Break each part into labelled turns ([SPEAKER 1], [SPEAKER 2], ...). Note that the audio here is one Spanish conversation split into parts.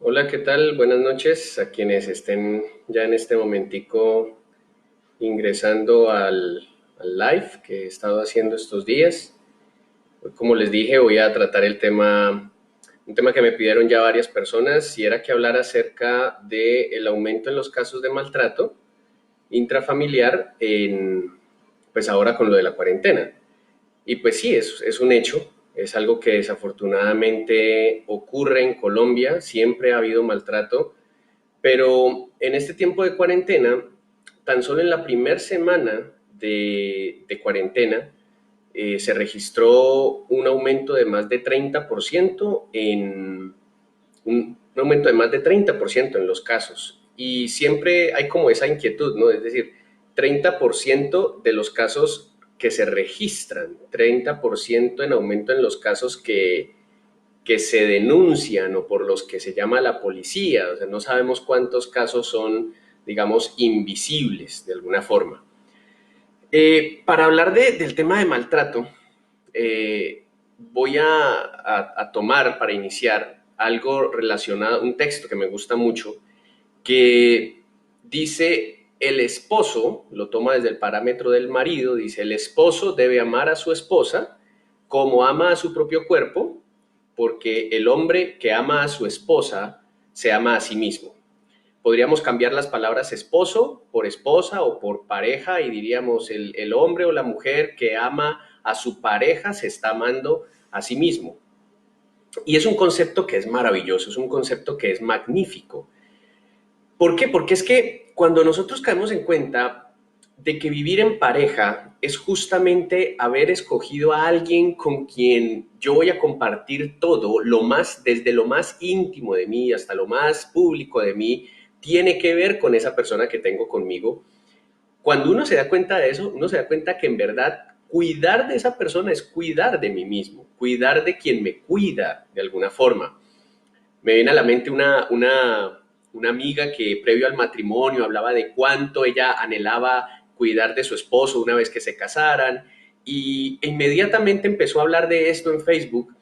[SPEAKER 1] Hola, ¿qué tal? Buenas noches a quienes estén ya en este momentico ingresando al live que he estado haciendo estos días. Hoy, como les dije, voy a tratar un tema que me pidieron ya varias personas, y era que hablara acerca del aumento en los casos de maltrato intrafamiliar pues ahora con lo de la cuarentena. Y pues sí, es un hecho, es algo que desafortunadamente ocurre en Colombia, siempre ha habido maltrato. Pero en este tiempo de cuarentena, tan solo en la primera semana de cuarentena, se registró un aumento de más de 30% un aumento de más de 30% en los casos. Y siempre hay como esa inquietud, ¿no? Es decir, 30% de los casos que se registran, 30% en aumento en los casos que se denuncian o por los que se llama a la policía. O sea, no sabemos cuántos casos son, digamos, invisibles de alguna forma. Para hablar del tema de maltrato, voy a tomar para iniciar algo relacionado, un texto que me gusta mucho, que dice: el esposo, lo toma desde el parámetro del marido, dice: el esposo debe amar a su esposa como ama a su propio cuerpo, porque el hombre que ama a su esposa se ama a sí mismo. Podríamos cambiar las palabras esposo por esposa o por pareja, y diríamos: el hombre o la mujer que ama a su pareja se está amando a sí mismo. Y es un concepto que es maravilloso, es un concepto que es magnífico. ¿Por qué? Porque es que cuando nosotros caemos en cuenta de que vivir en pareja es justamente haber escogido a alguien con quien yo voy a compartir todo, desde lo más íntimo de mí hasta lo más público de mí, tiene que ver con esa persona que tengo conmigo. Cuando uno se da cuenta de eso, uno se da cuenta que en verdad cuidar de esa persona es cuidar de mí mismo, cuidar de quien me cuida de alguna forma. Me viene a la mente una amiga que previo al matrimonio hablaba de cuánto ella anhelaba cuidar de su esposo una vez que se casaran, y inmediatamente empezó a hablar de esto en Facebook.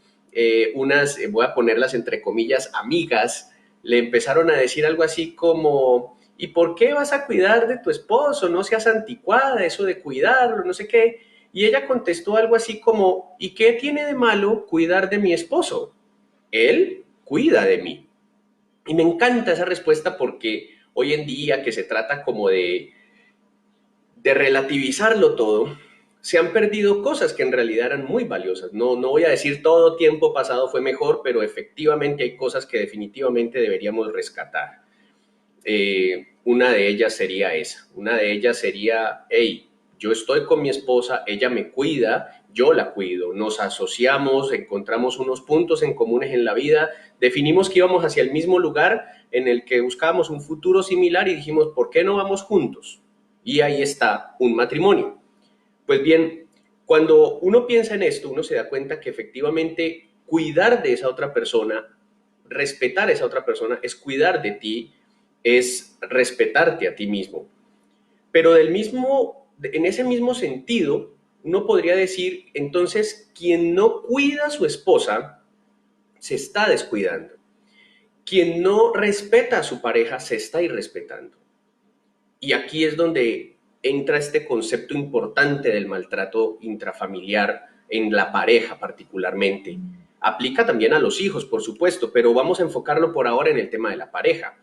[SPEAKER 1] Voy a ponerlas entre comillas, amigas, le empezaron a decir algo así como: ¿y por qué vas a cuidar de tu esposo? No seas anticuada, eso de cuidarlo, no sé qué. Y ella contestó algo así como: ¿y qué tiene de malo cuidar de mi esposo? Él cuida de mí. Y me encanta esa respuesta, porque hoy en día, que se trata como de relativizarlo todo, se han perdido cosas que en realidad eran muy valiosas. No voy a decir todo tiempo pasado fue mejor, pero efectivamente hay cosas que definitivamente deberíamos rescatar. Una de ellas sería esa. Una de ellas sería: hey, yo estoy con mi esposa, ella me cuida, yo la cuido, nos asociamos, encontramos unos puntos en comunes en la vida, definimos que íbamos hacia el mismo lugar en el que buscábamos un futuro similar, y dijimos: ¿por qué no vamos juntos? Y ahí está un matrimonio. Pues bien, cuando uno piensa en esto, uno se da cuenta que efectivamente cuidar de esa otra persona, respetar a esa otra persona, es cuidar de ti, es respetarte a ti mismo. Pero en ese mismo sentido, uno podría decir entonces: quien no cuida a su esposa se está descuidando. Quien no respeta a su pareja se está irrespetando. Y aquí es donde entra este concepto importante del maltrato intrafamiliar en la pareja particularmente. Aplica también a los hijos, por supuesto, pero vamos a enfocarlo por ahora en el tema de la pareja.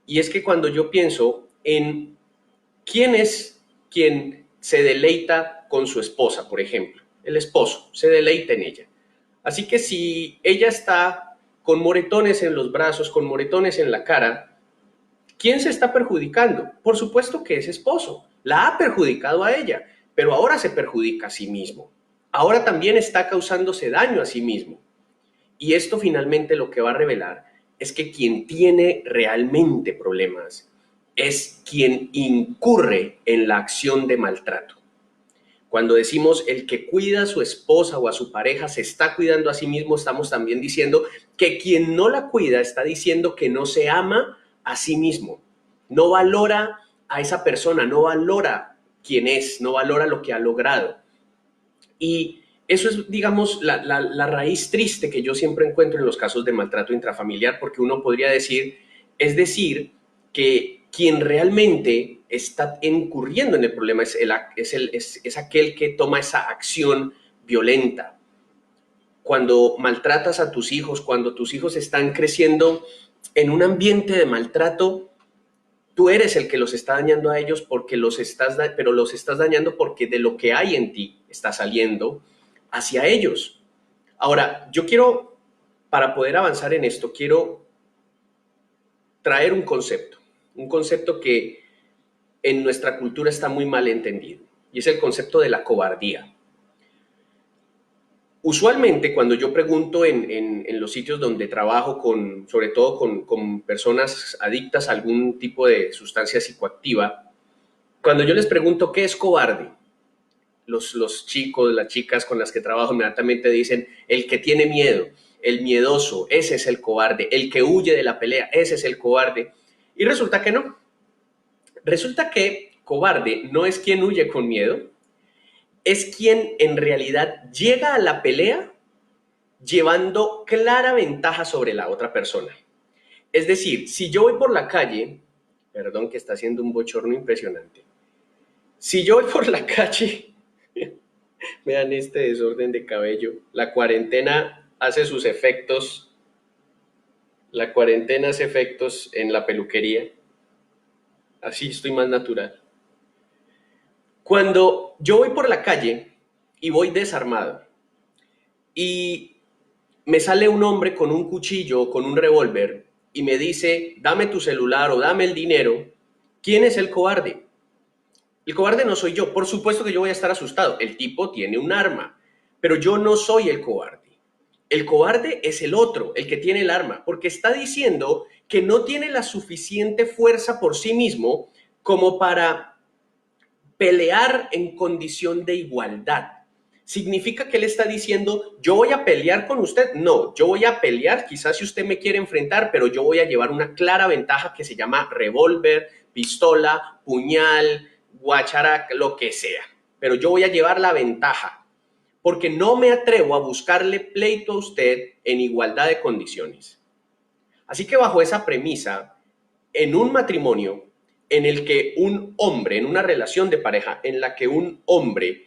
[SPEAKER 1] Y es que cuando yo pienso en quién es quien se deleita con su esposa, por ejemplo, el esposo se deleita en ella. Así que si ella está con moretones en los brazos, con moretones en la cara, ¿quién se está perjudicando? Por supuesto que ese esposo. La ha perjudicado a ella, pero ahora se perjudica a sí mismo. Ahora también está causándose daño a sí mismo. Y esto finalmente lo que va a revelar es que quien tiene realmente problemas es quien incurre en la acción de maltrato. Cuando decimos el que cuida a su esposa o a su pareja se está cuidando a sí mismo, estamos también diciendo que quien no la cuida está diciendo que no se ama a sí mismo, no valora a esa persona, no valora quién es, no valora lo que ha logrado. Y Eso es, digamos, la raíz triste que yo siempre encuentro en los casos de maltrato intrafamiliar, porque uno podría decir, es decir, que quien realmente está incurriendo en el problema es aquel que toma esa acción violenta. Cuando maltratas a tus hijos, cuando tus hijos están creciendo en un ambiente de maltrato, tú eres el que los está dañando a ellos porque pero los estás dañando porque de lo que hay en ti está saliendo hacia ellos. Ahora, yo quiero, para poder avanzar en esto, quiero traer un concepto que en nuestra cultura está muy mal entendido, y es el concepto de la cobardía. Usualmente cuando yo pregunto en los sitios donde trabajo, sobre todo con personas adictas a algún tipo de sustancia psicoactiva, cuando yo les pregunto qué es cobarde, los chicos, las chicas con las que trabajo inmediatamente dicen el que tiene miedo, el miedoso, ese es el cobarde, el que huye de la pelea, ese es el cobarde. Y resulta que no. Resulta que cobarde no es quien huye con miedo, es quien en realidad llega a la pelea llevando clara ventaja sobre la otra persona. Es decir, si yo voy por la calle, perdón que está haciendo un bochorno impresionante, si yo voy por la calle, vean este desorden de cabello, la cuarentena hace sus efectos, la cuarentena hace efectos en la peluquería, así estoy más natural. Cuando yo voy por la calle y voy desarmado y me sale un hombre con un cuchillo o con un revólver y me dice, dame tu celular o dame el dinero, ¿quién es el cobarde? El cobarde no soy yo. Por supuesto que yo voy a estar asustado. El tipo tiene un arma, pero yo no soy el cobarde. El cobarde es el otro, el que tiene el arma, porque está diciendo que no tiene la suficiente fuerza por sí mismo como para pelear en condición de igualdad. ¿Significa que él está diciendo, yo voy a pelear con usted? No, yo voy a pelear, quizás si usted me quiere enfrentar, pero yo voy a llevar una clara ventaja que se llama revólver, pistola, puñal, guacharaca, lo que sea. Pero yo voy a llevar la ventaja, porque no me atrevo a buscarle pleito a usted en igualdad de condiciones. Así que bajo esa premisa, en un matrimonio en el que un hombre, en una relación de pareja, en la que un hombre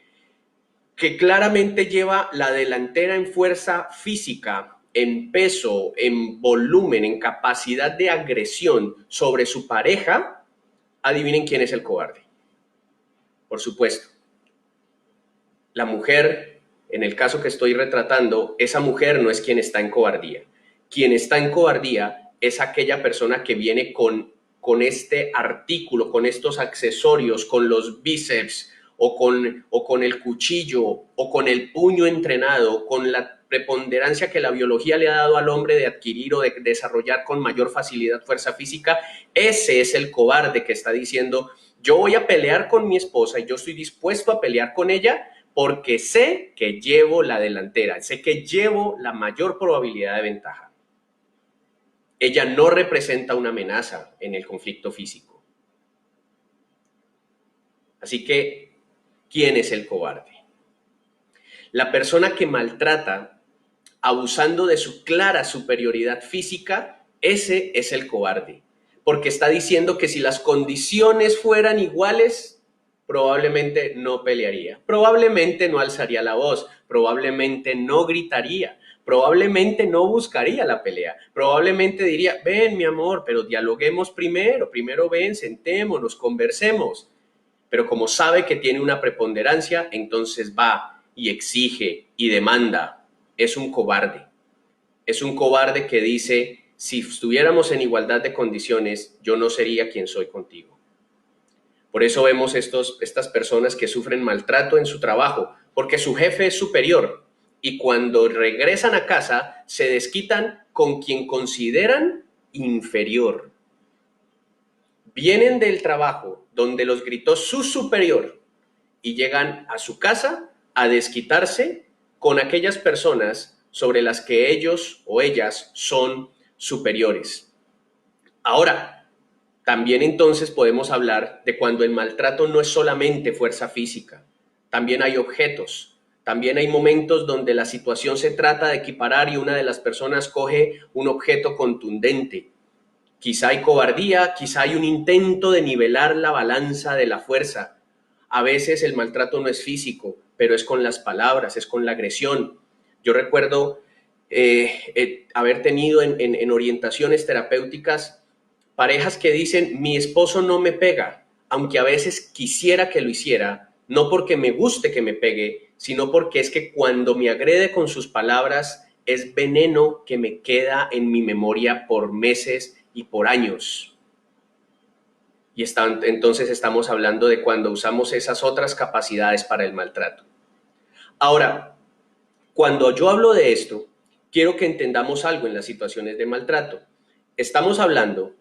[SPEAKER 1] que claramente lleva la delantera en fuerza física, en peso, en volumen, en capacidad de agresión sobre su pareja, adivinen quién es el cobarde. Por supuesto, la mujer, en el caso que estoy retratando, esa mujer no es quien está en cobardía. Quien está en cobardía es aquella persona que viene con este artículo, con estos accesorios, con los bíceps o con el cuchillo o con el puño entrenado, con la preponderancia que la biología le ha dado al hombre de adquirir o de desarrollar con mayor facilidad fuerza física. Ese es el cobarde que está diciendo, yo voy a pelear con mi esposa y yo estoy dispuesto a pelear con ella porque sé que llevo la delantera, sé que llevo la mayor probabilidad de ventaja. Ella no representa una amenaza en el conflicto físico. Así que, ¿quién es el cobarde? La persona que maltrata, abusando de su clara superioridad física, ese es el cobarde. Porque está diciendo que si las condiciones fueran iguales, probablemente no pelearía, probablemente no alzaría la voz, probablemente no gritaría, probablemente no buscaría la pelea, probablemente diría, ven mi amor, pero dialoguemos primero ven, sentémonos, conversemos. Pero como sabe que tiene una preponderancia, entonces va y exige y demanda. Es un cobarde. Es un cobarde que dice, si estuviéramos en igualdad de condiciones, yo no sería quien soy contigo. Por eso vemos estas personas que sufren maltrato en su trabajo, porque su jefe es superior y cuando regresan a casa se desquitan con quien consideran inferior. Vienen del trabajo donde los gritó su superior y llegan a su casa a desquitarse con aquellas personas sobre las que ellos o ellas son superiores. Ahora, también entonces podemos hablar de cuando el maltrato no es solamente fuerza física, también hay objetos, También hay momentos donde la situación se trata de equiparar y una de las personas coge un objeto contundente. Quizá hay cobardía, quizá hay un intento de nivelar la balanza de la fuerza. A veces el maltrato no es físico, pero es con las palabras, es con la agresión. Yo recuerdo haber tenido en orientaciones terapéuticas parejas que dicen, mi esposo no me pega, aunque a veces quisiera que lo hiciera, no porque me guste que me pegue, sino porque es que cuando me agrede con sus palabras es veneno que me queda en mi memoria por meses y por años. Y entonces estamos hablando de cuando usamos esas otras capacidades para el maltrato. Ahora, cuando yo hablo de esto, quiero que entendamos algo en las situaciones de maltrato. Estamos hablando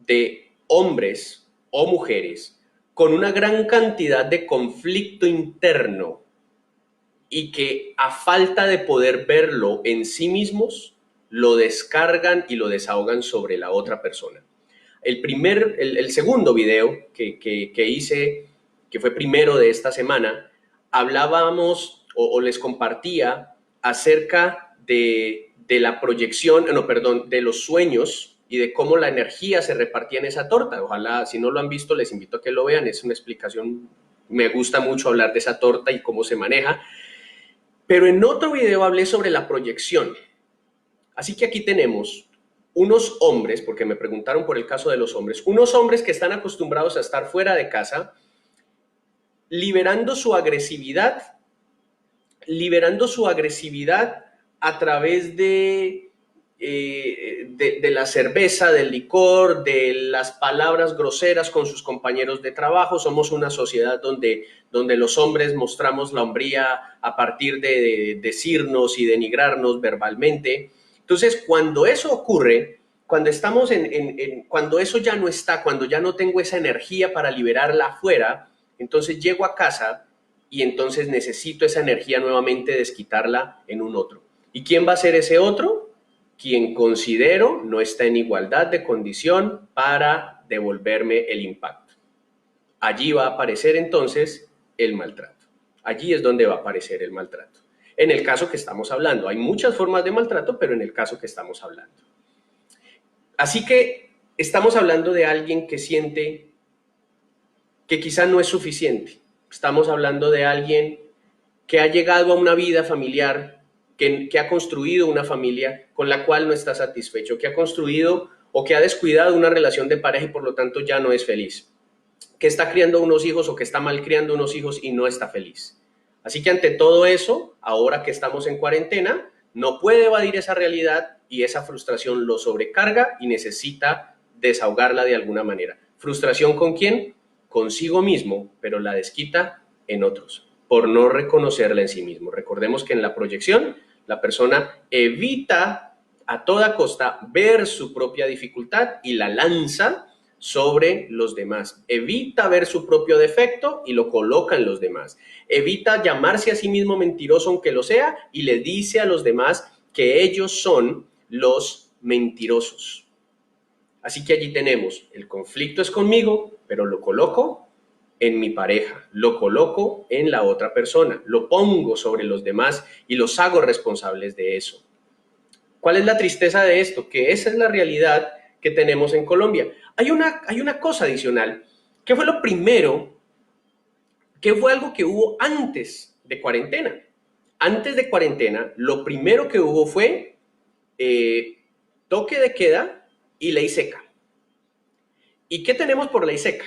[SPEAKER 1] de hombres o mujeres con una gran cantidad de conflicto interno y que a falta de poder verlo en sí mismos, lo descargan y lo desahogan sobre la otra persona. El segundo video que hice, que fue primero de esta semana, hablábamos o les compartía acerca de la proyección, no, perdón, de los sueños y de cómo la energía se repartía en esa torta. Ojalá, si no lo han visto, les invito a que lo vean. Es una explicación, me gusta mucho hablar de esa torta y cómo se maneja. Pero en otro video hablé sobre la proyección. Así que aquí tenemos unos hombres, porque me preguntaron por el caso de los hombres, unos hombres que están acostumbrados a estar fuera de casa, liberando su agresividad a través de la cerveza, del licor, de las palabras groseras con sus compañeros de trabajo. Somos una sociedad donde los hombres mostramos la hombría a partir de decirnos y denigrarnos verbalmente. Entonces, cuando eso ocurre, cuando estamos cuando eso ya no está, cuando ya no tengo esa energía para liberarla afuera, entonces llego a casa y entonces necesito esa energía nuevamente desquitarla en un otro. ¿Y quién va a ser ese otro? Quien considero no está en igualdad de condición para devolverme el impacto. Allí va a aparecer entonces el maltrato. Allí es donde va a aparecer el maltrato. En el caso que estamos hablando, hay muchas formas de maltrato, pero en el caso que estamos hablando. Así que estamos hablando de alguien que siente que quizá no es suficiente. Estamos hablando de alguien que ha llegado a una vida familiar, que ha construido una familia con la cual no está satisfecho, que ha construido o que ha descuidado una relación de pareja y por lo tanto ya no es feliz, que está criando unos hijos o que está mal criando unos hijos y no está feliz. Así que ante todo eso, ahora que estamos en cuarentena, no puede evadir esa realidad y esa frustración lo sobrecarga y necesita desahogarla de alguna manera. ¿Frustración con quién? Consigo mismo, pero la desquita en otros, por no reconocerla en sí mismo. Recordemos que en la proyección, la persona evita a toda costa ver su propia dificultad y la lanza sobre los demás. Evita ver su propio defecto y lo coloca en los demás. Evita llamarse a sí mismo mentiroso aunque lo sea y le dice a los demás que ellos son los mentirosos. Así que allí tenemos, el conflicto es conmigo, pero lo coloco en mi pareja, lo coloco en la otra persona, lo pongo sobre los demás y los hago responsables de eso. ¿Cuál es la tristeza de esto? Que esa es la realidad que tenemos en Colombia. Hay una cosa adicional. ¿Qué fue lo primero? ¿Qué fue algo que hubo antes de cuarentena? Antes de cuarentena, lo primero que hubo fue toque de queda y ley seca. ¿Y qué tenemos por ley seca?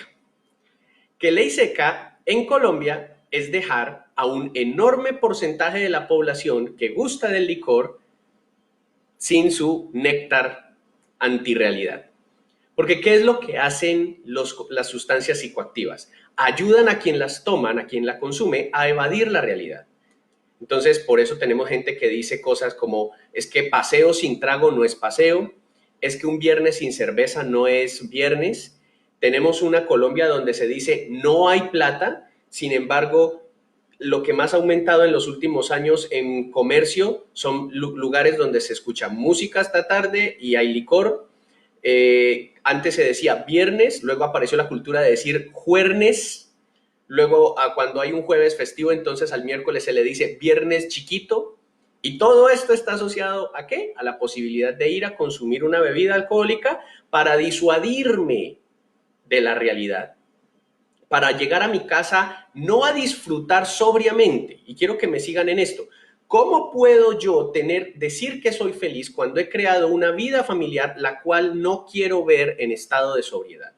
[SPEAKER 1] Que ley seca en Colombia es dejar a un enorme porcentaje de la población que gusta del licor sin su néctar antirrealidad. Porque ¿qué es lo que hacen las sustancias psicoactivas? Ayudan a quien las toman, a quien la consume, a evadir la realidad. Entonces, por eso tenemos gente que dice cosas como, es que paseo sin trago no es paseo, es que un viernes sin cerveza no es viernes. Tenemos una Colombia donde se dice, no hay plata, sin embargo, lo que más ha aumentado en los últimos años en comercio son lugares donde se escucha música hasta tarde y hay licor. Antes se decía viernes, luego apareció la cultura de decir juernes, luego cuando hay un jueves festivo, entonces al miércoles se le dice viernes chiquito, y todo esto está asociado ¿a qué? A la posibilidad de ir a consumir una bebida alcohólica para disuadirme de la realidad, para llegar a mi casa no a disfrutar sobriamente. Y quiero que me sigan en esto. ¿Cómo puedo yo decir que soy feliz cuando he creado una vida familiar la cual no quiero ver en estado de sobriedad?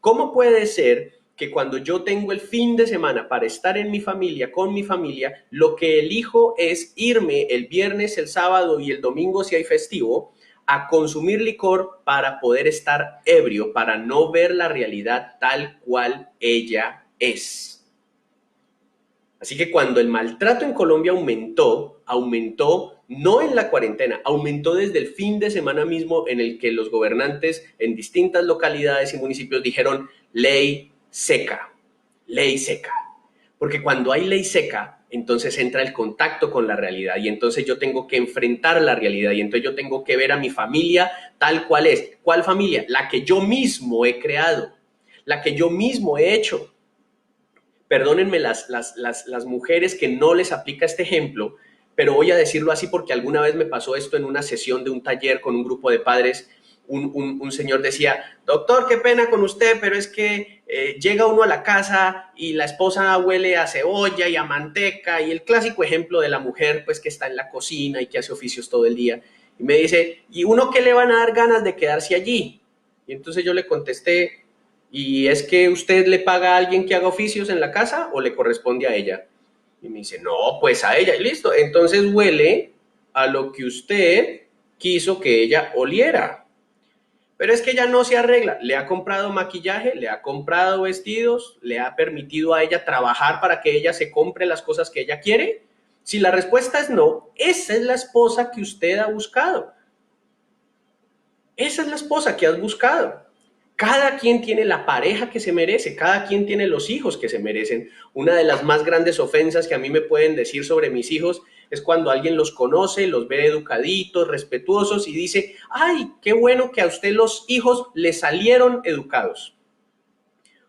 [SPEAKER 1] ¿Cómo puede ser que cuando yo tengo el fin de semana para estar en mi familia, con mi familia, lo que elijo es irme el viernes, el sábado y el domingo si hay festivo, a consumir licor para poder estar ebrio, para no ver la realidad tal cual ella es? Así que cuando el maltrato en Colombia aumentó no en la cuarentena, aumentó desde el fin de semana mismo en el que los gobernantes en distintas localidades y municipios dijeron ley seca, ley seca. Porque cuando hay ley seca, entonces entra el contacto con la realidad y entonces yo tengo que enfrentar la realidad y entonces yo tengo que ver a mi familia tal cual es. ¿Cuál familia? La que yo mismo he creado, la que yo mismo he hecho. Perdónenme las mujeres que no les aplica este ejemplo, pero voy a decirlo así porque alguna vez me pasó esto en una sesión de un taller con un grupo de padres. Un señor decía, doctor, qué pena con usted, pero es que llega uno a la casa y la esposa huele a cebolla y a manteca, y el clásico ejemplo de la mujer pues que está en la cocina y que hace oficios todo el día. Y me dice, ¿y uno qué le van a dar ganas de quedarse allí? Y entonces yo le contesté, ¿y es que usted le paga a alguien que haga oficios en la casa o le corresponde a ella? Y me dice, no, pues a ella, y listo. Entonces huele a lo que usted quiso que ella oliera. Pero es que ella no se arregla. Le ha comprado maquillaje, le ha comprado vestidos, le ha permitido a ella trabajar para que ella se compre las cosas que ella quiere. Si la respuesta es no, esa es la esposa que usted ha buscado. Esa es la esposa que has buscado. Cada quien tiene la pareja que se merece, cada quien tiene los hijos que se merecen. Una de las más grandes ofensas que a mí me pueden decir sobre mis hijos es cuando alguien los conoce, los ve educaditos, respetuosos y dice, ay, qué bueno que a usted los hijos le salieron educados.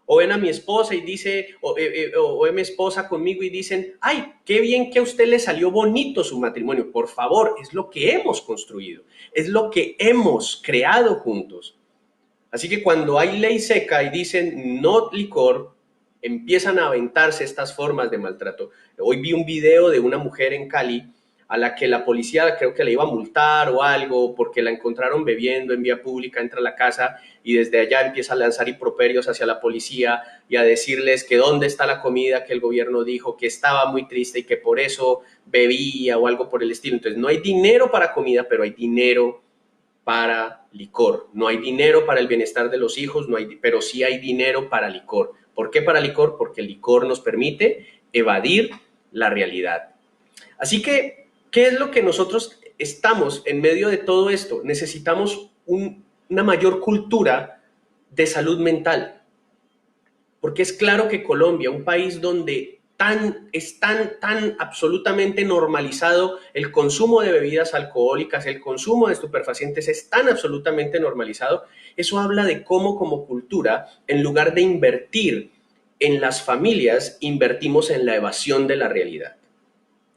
[SPEAKER 1] O ven a mi esposa y dice, o ven a mi esposa conmigo y dicen, ay, qué bien que a usted le salió bonito su matrimonio. Por favor, es lo que hemos construido, es lo que hemos creado juntos. Así que cuando hay ley seca y dicen no licor, empiezan a aventarse estas formas de maltrato. Hoy vi un video de una mujer en Cali a la que la policía creo que le iba a multar o algo porque la encontraron bebiendo en vía pública, entra a la casa y desde allá empieza a lanzar improperios hacia la policía y a decirles que dónde está la comida que el gobierno dijo, que estaba muy triste y que por eso bebía o algo por el estilo. Entonces no hay dinero para comida, pero hay dinero para licor. No hay dinero para el bienestar de los hijos, pero sí hay dinero para licor. ¿Por qué para licor? Porque el licor nos permite evadir la realidad. Así que, ¿qué es lo que nosotros estamos en medio de todo esto? Necesitamos una mayor cultura de salud mental. Porque es claro que Colombia, un país donde es tan absolutamente normalizado el consumo de bebidas alcohólicas, el consumo de estupefacientes es tan absolutamente normalizado, eso habla de cómo como cultura, en lugar de invertir en las familias, invertimos en la evasión de la realidad.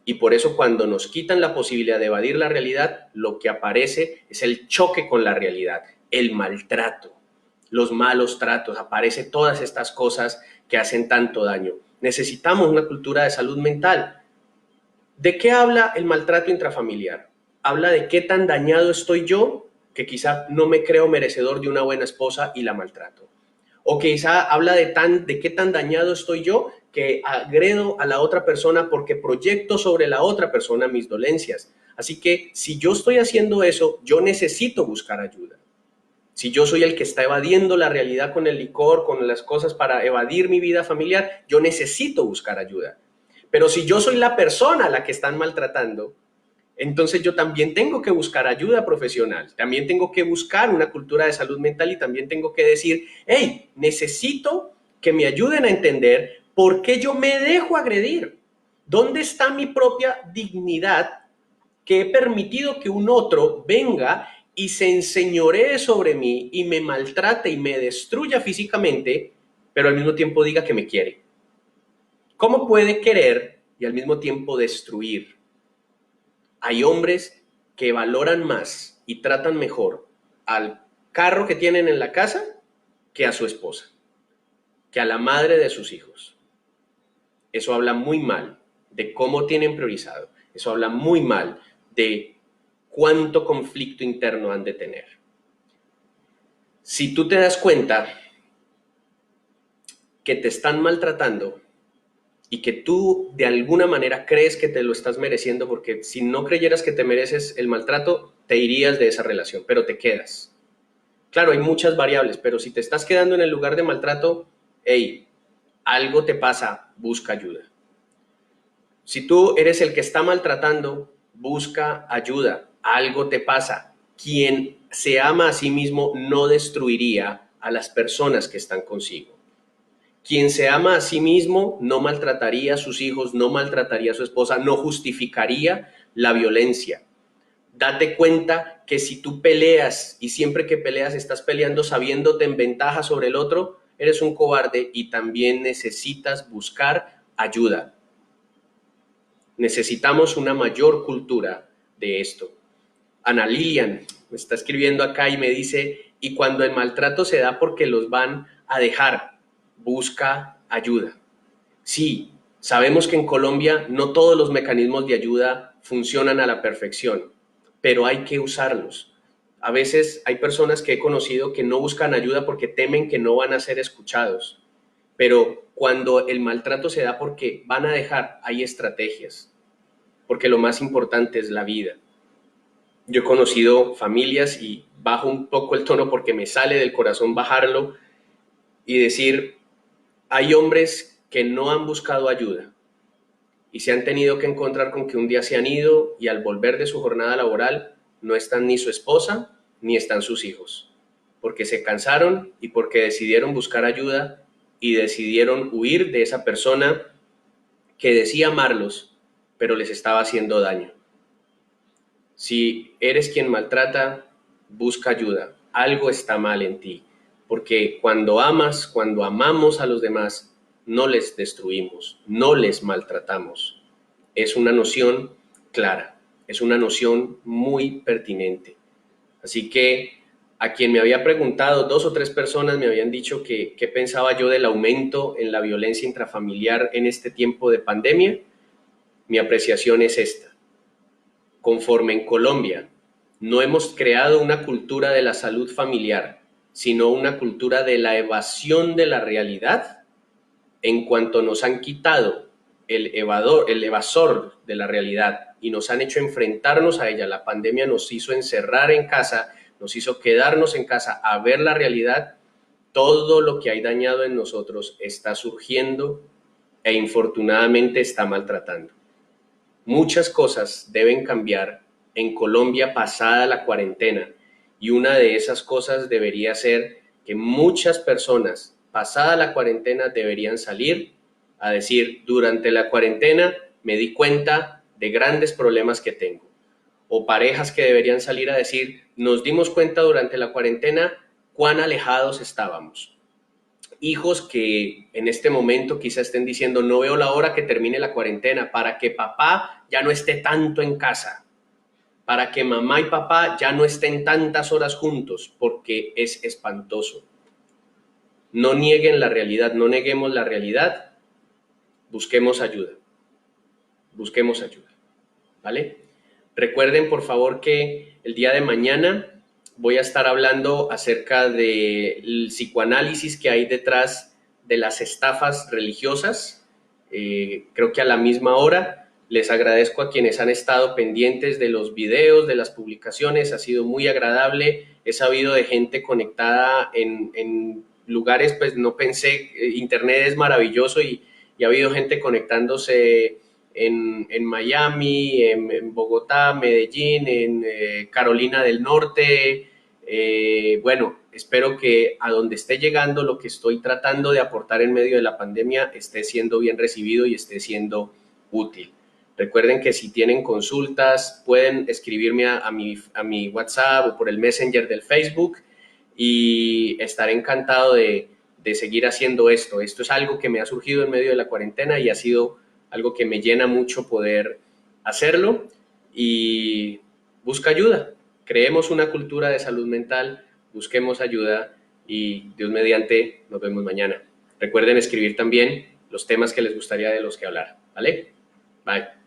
[SPEAKER 1] Y por eso cuando nos quitan la posibilidad de evadir la realidad, lo que aparece es el choque con la realidad, el maltrato, los malos tratos, aparece todas estas cosas que hacen tanto daño. Necesitamos una cultura de salud mental. ¿De qué habla el maltrato intrafamiliar? Habla de qué tan dañado estoy yo, que quizá no me creo merecedor de una buena esposa y la maltrato. O quizá habla de qué tan dañado estoy yo, que agredo a la otra persona porque proyecto sobre la otra persona mis dolencias. Así que si yo estoy haciendo eso, yo necesito buscar ayuda. Si yo soy el que está evadiendo la realidad con el licor, con las cosas para evadir mi vida familiar, yo necesito buscar ayuda. Pero si yo soy la persona a la que están maltratando, entonces yo también tengo que buscar ayuda profesional, también tengo que buscar una cultura de salud mental y también tengo que decir, hey, necesito que me ayuden a entender por qué yo me dejo agredir. ¿Dónde está mi propia dignidad que he permitido que un otro venga y se enseñoree sobre mí y me maltrate y me destruya físicamente, pero al mismo tiempo diga que me quiere? ¿Cómo puede querer y al mismo tiempo destruir? Hay hombres que valoran más y tratan mejor al carro que tienen en la casa que a su esposa, que a la madre de sus hijos. Eso habla muy mal de cómo tienen priorizado. Eso habla muy mal de cuánto conflicto interno han de tener. Si tú te das cuenta que te están maltratando y que tú de alguna manera crees que te lo estás mereciendo, porque si no creyeras que te mereces el maltrato, te irías de esa relación, pero te quedas. Claro, hay muchas variables, pero si te estás quedando en el lugar de maltrato, hey, algo te pasa, busca ayuda. Si tú eres el que está maltratando, busca ayuda, algo te pasa. Quien se ama a sí mismo no destruiría a las personas que están consigo. Quien se ama a sí mismo no maltrataría a sus hijos, no maltrataría a su esposa, no justificaría la violencia. Date cuenta que si tú peleas y siempre que peleas estás peleando sabiéndote en ventaja sobre el otro, eres un cobarde y también necesitas buscar ayuda. Necesitamos una mayor cultura de esto. Ana Lilian me está escribiendo acá y me dice, y cuando el maltrato se da porque los van a dejar, busca ayuda. Sí, sabemos que en Colombia no todos los mecanismos de ayuda funcionan a la perfección, pero hay que usarlos. A veces hay personas que he conocido que no buscan ayuda porque temen que no van a ser escuchados, pero cuando el maltrato se da porque van a dejar, hay estrategias, porque lo más importante es la vida. Yo he conocido familias y bajo un poco el tono porque me sale del corazón bajarlo y decir, hay hombres que no han buscado ayuda y se han tenido que encontrar con que un día se han ido y al volver de su jornada laboral no están ni su esposa ni están sus hijos, porque se cansaron y porque decidieron buscar ayuda y decidieron huir de esa persona que decía amarlos, pero les estaba haciendo daño. Si eres quien maltrata, busca ayuda. Algo está mal en ti, porque cuando amas, cuando amamos a los demás, no les destruimos, no les maltratamos. Es una noción clara, es una noción muy pertinente. Así que a quien me había preguntado, 2 o 3 personas me habían dicho que qué pensaba yo del aumento en la violencia intrafamiliar en este tiempo de pandemia. Mi apreciación es esta. Conforme en Colombia no hemos creado una cultura de la salud familiar, sino una cultura de la evasión de la realidad, en cuanto nos han quitado el evasor de la realidad y nos han hecho enfrentarnos a ella. La pandemia nos hizo encerrar en casa, nos hizo quedarnos en casa a ver la realidad. Todo lo que hay dañado en nosotros está surgiendo e infortunadamente está maltratando. Muchas cosas deben cambiar en Colombia pasada la cuarentena y una de esas cosas debería ser que muchas personas pasada la cuarentena deberían salir a decir, durante la cuarentena me di cuenta de grandes problemas que tengo. O parejas que deberían salir a decir, nos dimos cuenta durante la cuarentena cuán alejados estábamos. Hijos que en este momento quizá estén diciendo, no veo la hora que termine la cuarentena para que papá ya no esté tanto en casa, para que mamá y papá ya no estén tantas horas juntos, porque es espantoso. No nieguen la realidad, no neguemos la realidad, busquemos ayuda, ¿vale? Recuerden, por favor, que el día de mañana voy a estar hablando acerca del psicoanálisis que hay detrás de las estafas religiosas. Creo que a la misma hora. Les agradezco a quienes han estado pendientes de los videos, de las publicaciones. Ha sido muy agradable. He sabido de gente conectada en lugares, pues no pensé. Internet es maravilloso y ha habido gente conectándose en Miami, en Bogotá, Medellín, en Carolina del Norte. Bueno, espero que a donde esté llegando lo que estoy tratando de aportar en medio de la pandemia esté siendo bien recibido y esté siendo útil. Recuerden que si tienen consultas pueden escribirme a mi WhatsApp o por el Messenger del Facebook y estaré encantado de de seguir haciendo esto. Esto es algo que me ha surgido en medio de la cuarentena y ha sido algo que me llena mucho poder hacerlo. Y busca ayuda. Creemos una cultura de salud mental, busquemos ayuda y Dios mediante nos vemos mañana. Recuerden escribir también los temas que les gustaría de los que hablar, ¿vale? Bye.